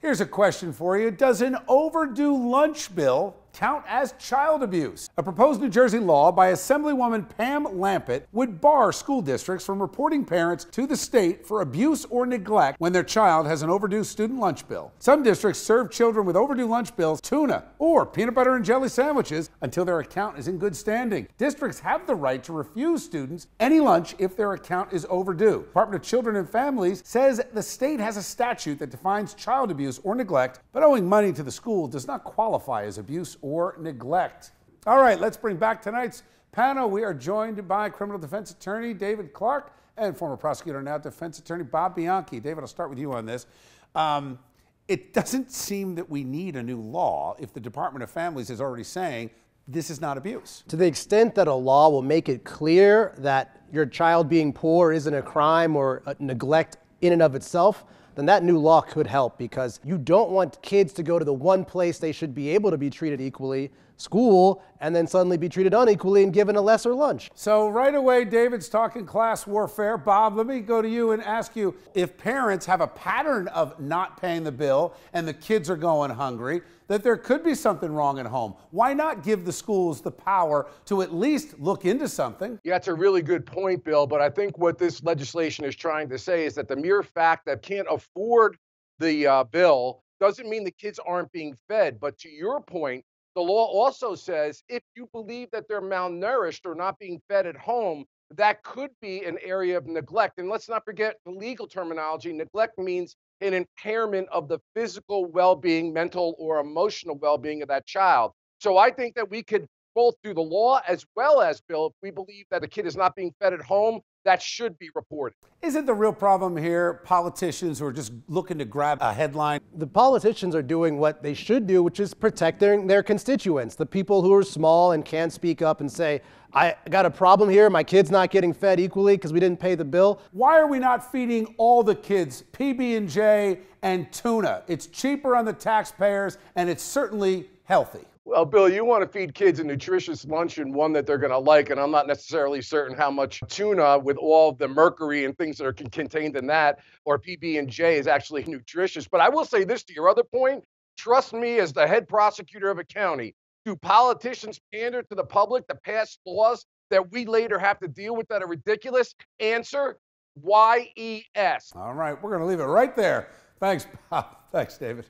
Here's a question for you. Does an overdue lunch bill count as child abuse? A proposed New Jersey law by Assemblywoman Pam Lampett would bar school districts from reporting parents to the state for abuse or neglect when their child has an overdue student lunch bill. Some districts serve children with overdue lunch bills tuna or peanut butter and jelly sandwiches until their account is in good standing. Districts have the right to refuse students any lunch if their account is overdue. Department of Children and Families says the state has a statute that defines child abuse or neglect, but owing money to the school does not qualify as abuse or neglect. All right, let's bring back tonight's panel. We are joined by criminal defense attorney David Clark and former prosecutor, now defense attorney Bob Bianchi. David, I'll start with you on this. It doesn't seem that we need a new law if the Department of Families is already saying this is not abuse. To the extent that a law will make it clear that your child being poor isn't a crime or a neglect in and of itself, then that new law could help, because you don't want kids to go to the one place they should be able to be treated equally, school, and then suddenly be treated unequally and given a lesser lunch. So right away, David's talking class warfare. Bob, let me go to you and ask you, if parents have a pattern of not paying the bill and the kids are going hungry, that there could be something wrong at home. Why not give the schools the power to at least look into something? Yeah, that's a really good point, Bill. But I think what this legislation is trying to say is that the mere fact that can't afford the bill doesn't mean the kids aren't being fed. But to your point, the law also says if you believe that they're malnourished or not being fed at home, that could be an area of neglect. And let's not forget the legal terminology. Neglect means an impairment of the physical well-being, mental or emotional well-being of that child. So I think that we could both do the law as well as, Bill, if we believe that a kid is not being fed at home, that should be reported. Isn't the real problem here politicians who are just looking to grab a headline? The politicians are doing what they should do, which is protecting their constituents, the people who are small and can't speak up and say, I got a problem here, my kid's not getting fed equally because we didn't pay the bill. Why are we not feeding all the kids PB&J and tuna? It's cheaper on the taxpayers and it's certainly healthy. Well, Bill, you want to feed kids a nutritious lunch and one that they're going to like, and I'm not necessarily certain how much tuna with all the mercury and things that are contained in that, or PB&J, is actually nutritious. But I will say this to your other point. Trust me, as the head prosecutor of a county, do politicians pander to the public to pass laws that we later have to deal with that are ridiculous? Answer, YES. All right, we're going to leave it right there. Thanks, Bob. Thanks, David.